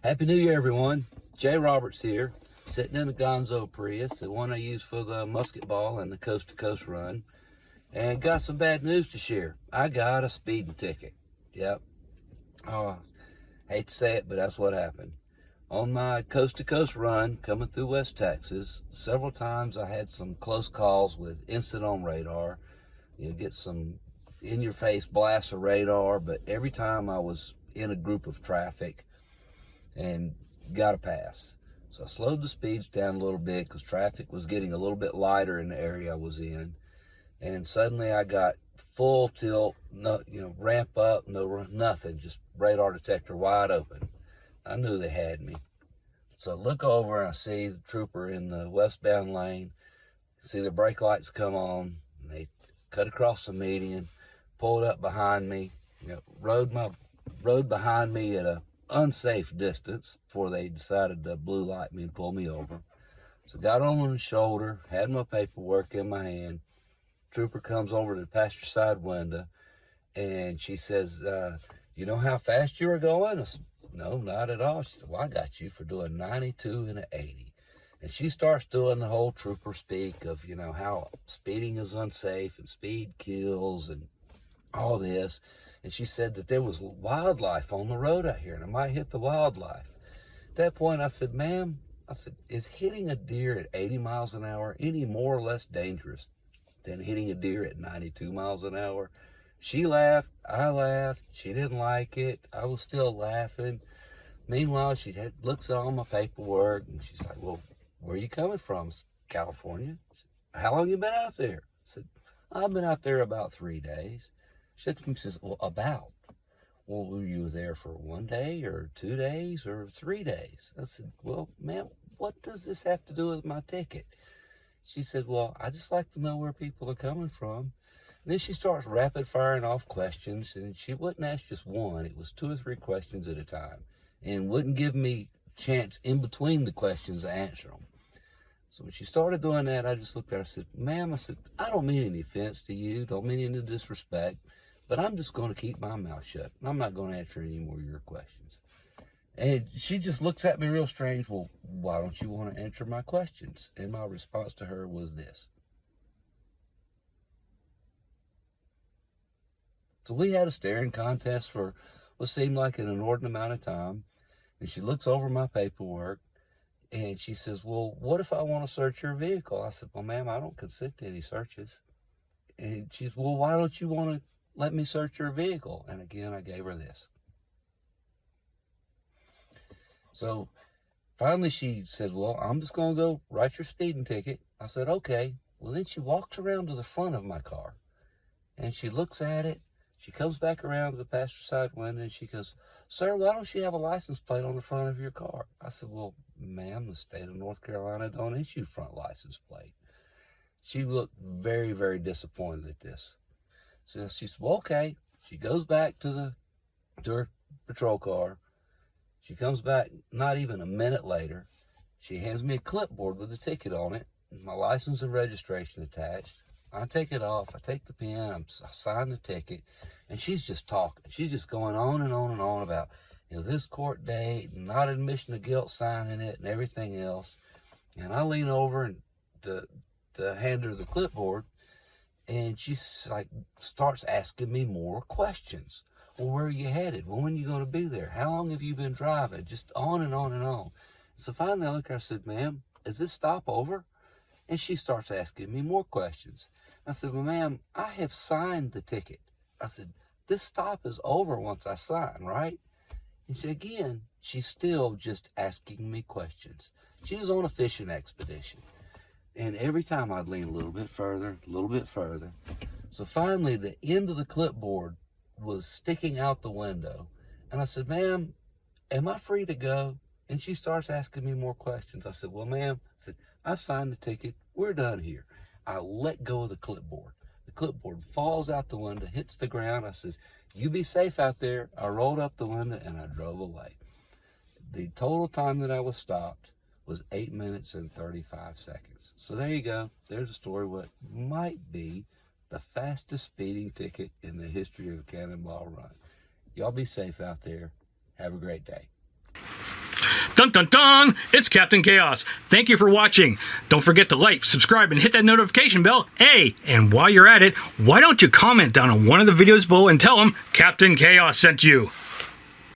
Happy New Year, everyone. Jay Roberts here, sitting in the Gonzo Prius, the one I use for the musket ball and the coast-to-coast run, and got some bad news to share. I got a speeding ticket. Yep. Oh, hate to say it, but that's what happened. On my coast-to-coast run coming through West Texas, several times I had some close calls with instant on radar. You get some in-your-face blasts of radar, but every time I was in a group of traffic and got a pass. So I slowed the speeds down a little bit because traffic was getting a little bit lighter in the area I was in. And suddenly I got full tilt, no, ramp up, nothing, just radar detector wide open. I knew they had me. So I look over and I see the trooper in the westbound lane, see the brake lights come on, and they cut across the median, pulled up behind me, rode behind me at a unsafe distance before they decided to blue light me and pull me over. So got on the shoulder, had my paperwork in my hand. Trooper comes over to the passenger side window and she says, you know how fast you were going? I said, no, not at all. She said, well, I got you for doing 92 and an 80. And she starts doing the whole trooper speak of, how speeding is unsafe and speed kills and all this. And she said that there was wildlife on the road out here and I might hit the wildlife. At that point, I said, ma'am, is hitting a deer at 80 miles an hour any more or less dangerous than hitting a deer at 92 miles an hour? She laughed, I laughed, she didn't like it, I was still laughing. Meanwhile, she looks at all my paperwork and she's like, well, where are you coming from? California. Said, how long you been out there? I said, I've been out there about 3 days. She says, well, about? Well, were you there for 1 day or 2 days or 3 days? I said, well, ma'am, what does this have to do with my ticket? She said, well, I just like to know where people are coming from. And then she starts rapid firing off questions, and she wouldn't ask just one. It was 2 or 3 questions at a time, and wouldn't give me chance in between the questions to answer them. So when she started doing that, I just looked at her and said, ma'am, I don't mean any offense to you, don't mean any disrespect, but I'm just going to keep my mouth shut. I'm not going to answer any more of your questions. And she just looks at me real strange. Well, why don't you want to answer my questions? And my response to her was this. So we had a staring contest for what seemed like an inordinate amount of time. And she looks over my paperwork and she says, well, what if I want to search your vehicle? I said, well, ma'am, I don't consent to any searches. And she's, well, why don't you want to let me search your vehicle? And again, I gave her this. So finally she says, well, I'm just going to go write your speeding ticket. I said, okay. Well, then she walks around to the front of my car and she looks at it. She comes back around to the passenger side window and she goes, sir, why don't you have a license plate on the front of your car? I said, well, ma'am, the state of North Carolina don't issue front license plate. She looked very, very disappointed at this. So she said, well, okay. She goes back to her patrol car. She comes back not even a minute later. She hands me a clipboard with a ticket on it, my license and registration attached. I take it off. I take the pen. I sign the ticket. And she's just talking. She's just going on and on and on about, this court date, and not admission of guilt, signing it, and everything else. And I lean over and to hand her the clipboard. And she starts asking me more questions. Well, where are you headed? Well, when are you going to be there? How long have you been driving? Just on and on and on. So finally I look at her and said, ma'am, is this stop over? And she starts asking me more questions. I said, well, ma'am, I have signed the ticket. I said, this stop is over once I sign, right? And she's still just asking me questions. She was on a fishing expedition. And every time I'd lean a little bit further, a little bit further. So finally, the end of the clipboard was sticking out the window. And I said, ma'am, am I free to go? And she starts asking me more questions. I said, well, ma'am, I've signed the ticket. We're done here. I let go of the clipboard. The clipboard falls out the window, hits the ground. I says, you be safe out there. I rolled up the window and I drove away. The total time that I was stopped was 8 minutes and 35 seconds. So there you go. There's a story what might be the fastest speeding ticket in the history of Cannonball Run. Y'all be safe out there. Have a great day. Dun dun dun! It's Captain Chaos. Thank you for watching. Don't forget to like, subscribe, and hit that notification bell. Hey, and while you're at it, why don't you comment down on one of the videos below and tell them Captain Chaos sent you?